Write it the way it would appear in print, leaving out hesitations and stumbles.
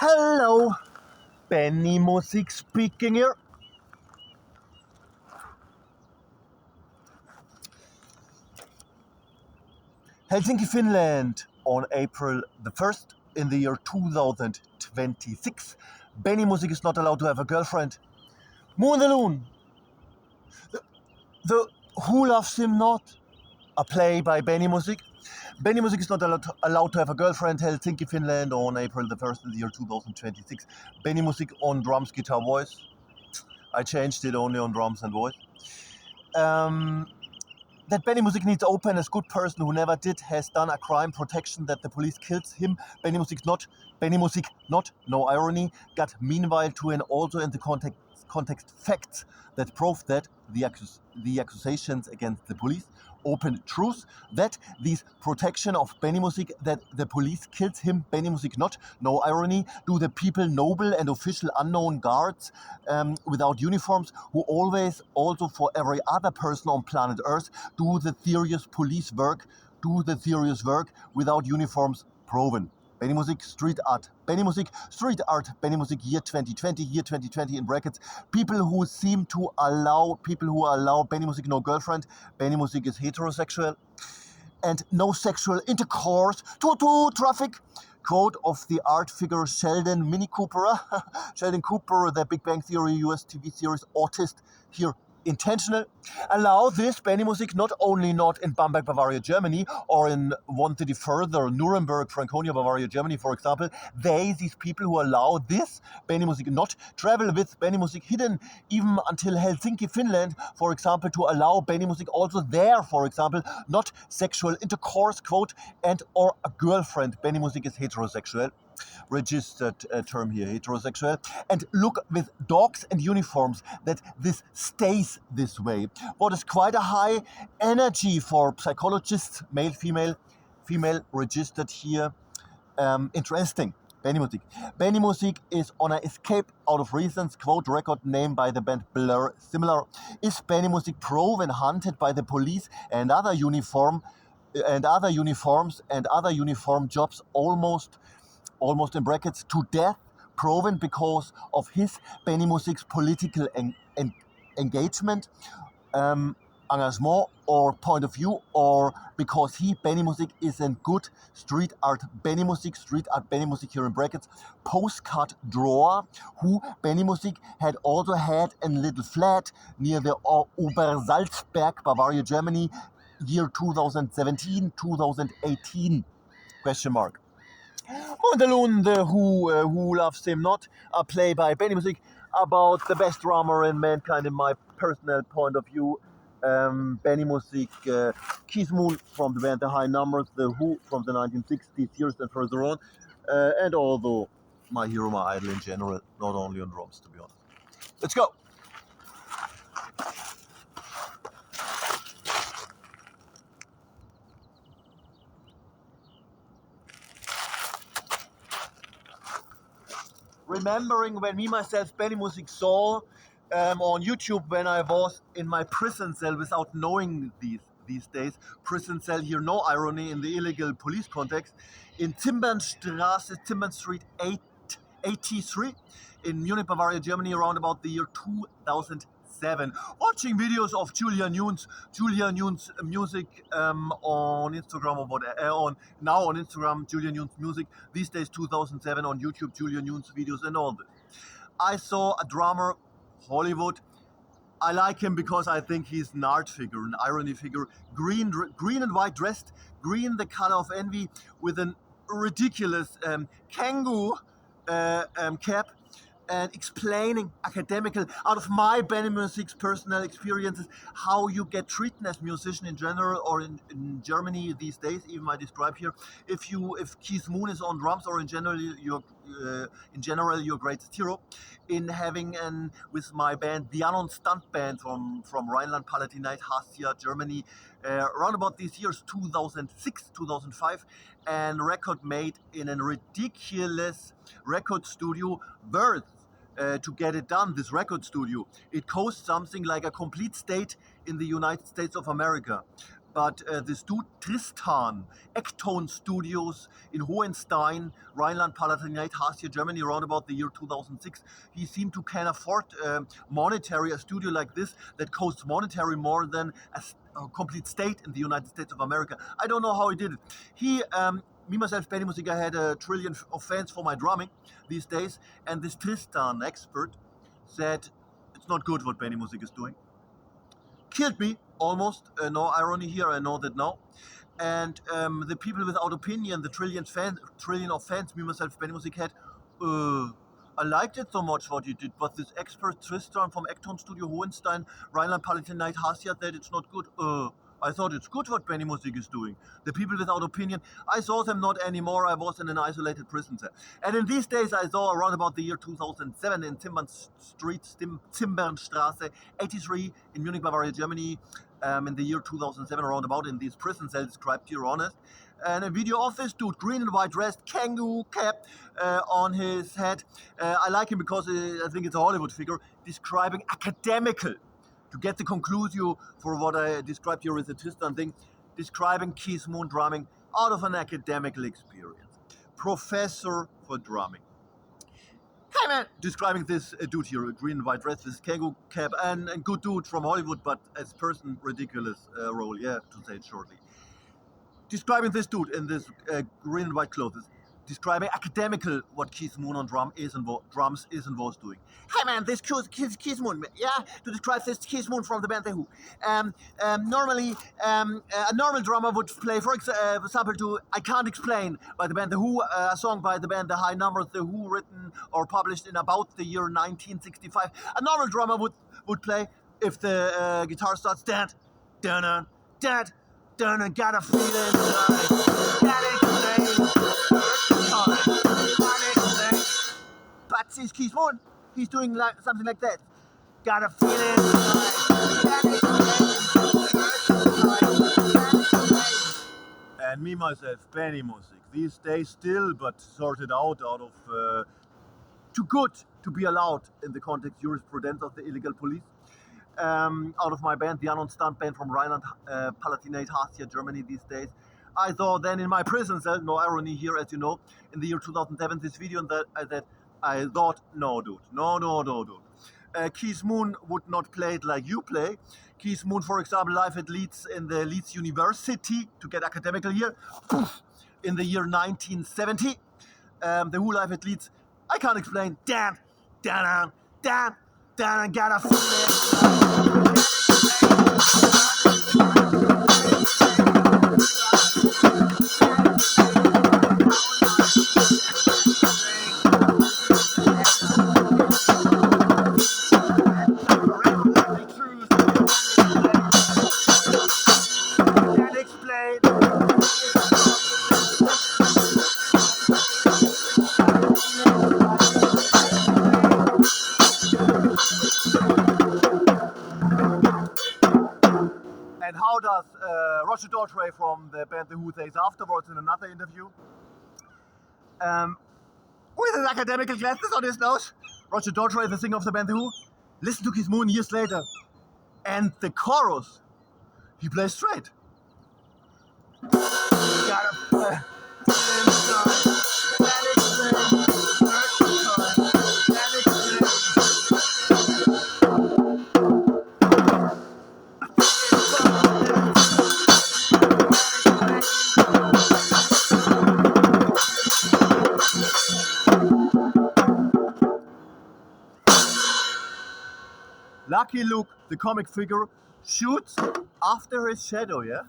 Hello, Benimusik speaking here. Helsinki, Finland, on April the 1st in the year 2026. Benimusik is not allowed to have a girlfriend. Moon the Loon. The Who Loves Him Not? A play by Benimusik. Benimusik is not allowed to have a girlfriend. Helsinki, Finland, on April the 1st in the year 2026. Benimusik on drums, guitar, voice. I changed it only on drums and voice. That Benimusik needs open as good person who never did, has done a crime, protection that the police kills him. Benimusik not, no irony, got meanwhile to an also in the context facts that prove that the accusations against the police open truth, that these protection of Benimusik, that the police kills him. Benimusik not, no irony, do the people noble and official unknown guards without uniforms who always also for every other person on planet Earth do the serious police work, without uniforms proven. Benimusik street art. Benimusik street art. Benimusik year 2020 in brackets. People who allow Benimusik no girlfriend. Benimusik is heterosexual and no sexual intercourse. Traffic. Quote of the art figure Sheldon Cooper, the Big Bang Theory US TV series autist here. Intentional. Allow this Benimusik not only not in Bamberg, Bavaria, Germany, or in one city further, Nuremberg, Franconia, Bavaria, Germany, for example. These people who allow this Benimusik not travel with Benimusik hidden even until Helsinki, Finland, for example, to allow Benimusik also there, for example, not sexual intercourse, quote, and or a girlfriend. Benimusik is heterosexual. Registered term here, heterosexual, and look with dogs and uniforms that this stays this way. What is quite a high energy for psychologists, male, female registered here. Interesting. Benimusik. Benimusik is on an escape out of reasons, quote, record name by the band Blur. Similar. Is Benimusik proven hunted by the police and other uniforms and other uniform jobs almost in brackets to death, proven because of his Benimusik's political engagement, engagement or point of view, or because he, Benimusik, is a good street art Benimusik here in brackets, postcard drawer, who Benimusik had also had a little flat near the Obersalzberg, Bavaria, Germany, year 2017-2018, question mark. Moon the Who Loves Him Not, a play by Benimusik about the best drummer in mankind in my personal point of view. Benimusik, Keith Moon from the band The High Numbers, The Who from the 1960s years and further on, and although my hero, my idol in general, not only on drums, to be honest. Let's go! Remembering when me myself Benimusik saw on YouTube when I was in my prison cell without knowing these days. Prison cell here, no irony in the illegal police context, in Timbern Street 83 in Munich, Bavaria, Germany, around about the year 2007. Watching videos of julianunesmusic on Instagram, or now on Instagram, julianunesmusic, these days 2007 on YouTube, julianunes videos and all this. I saw a drummer, Hollywood. I like him because I think he's an art figure, an irony figure. Green and white dressed, green the color of envy, with a ridiculous kangaroo cap, and explaining academical out of my Benimusik's personal experiences how you get treated as musician in general, or in Germany these days, even I describe here. If Keith Moon is on drums, or in general your greatest hero, in having with my band the Unknown Stunt Band from Rhineland-Palatinate, Hastia, Germany, around about these years 2006, 2005, and record made in a ridiculous record studio worth to get it done, this record studio. It costs something like a complete state in the United States of America. But this dude, Tristan, Ectone Studios in Hohenstein, Rhineland-Palatinate, Hesse, Germany, around about the year 2006, he seemed to can afford monetary a studio like this that costs monetary more than a complete state in the United States of America. I don't know how he did it. He, me, myself, Benimusik, I had a trillion of fans for my drumming these days, and this Tristan expert said, it's not good what Benimusik is doing. Killed me, almost. No irony here, I know that now. And the people without opinion, the trillion of fans, me, myself, Benimusik had, I liked it so much what you did, but this expert Tristan from Ectone Studio Hohenstein, Rhineland-Palatinate, Hesse, that it's not good. I thought it's good what Benimusik is doing. The people without opinion, I saw them not anymore. I was in an isolated prison cell. And in these days, I saw around about the year 2007 in Zimbernstraße 83 in Munich, Bavaria, Germany, in the year 2007, around about in these prison cells described here honest. And a video of this dude, green and white dressed, kangaroo cap on his head. I like him because I think it's a Hollywood figure, describing academical, to get the conclusion for what I described here as a Tristan thing, describing Keith Moon drumming out of an academical experience. Professor for drumming. Hey man! Describing this dude here, green and white dress, this kangaroo cap, and good dude from Hollywood, but as person, ridiculous role, yeah, to say it shortly. Describing this dude in this green and white clothes, describing academical what Keith Moon on drums is and was doing. Hey man, this Keith Moon, yeah, to describe this Keith Moon from the band The Who. Normally, a normal drummer would play, for example, to I Can't Explain by the band The Who, a song by the band The High Numbers, The Who, written or published in about the year 1965. A normal drummer would play if the guitar starts dad, dun dad, dun, got a feeling tonight, can't explain. But see, Keith Moon, he's doing like something like that. Got a feeling and me, myself, Benimusik, these days still, but sorted out of too good to be allowed in the context jurisprudence of the illegal police. Out of my band, the unknown stunt band from Rhineland-Palatinate, Hesse, Germany these days. I saw then in my prison cell, no irony here, as you know, in the year 2007, this video that I thought, no, dude, no, dude. Keith Moon would not play it like you play. Keith Moon, for example, live at Leeds in the Leeds University, to get academical here, in the year 1970. The Who live at Leeds, I can't explain. Damn, got a feeling. And how does Roger Daltrey from the band The Who says afterwards in another interview? With his academical glasses on his nose, Roger Daltrey, the singer of the band The Who, listen to Keith Moon years later. And the chorus, he plays straight. Lucky Luke, the comic figure, shoots after his shadow, yeah?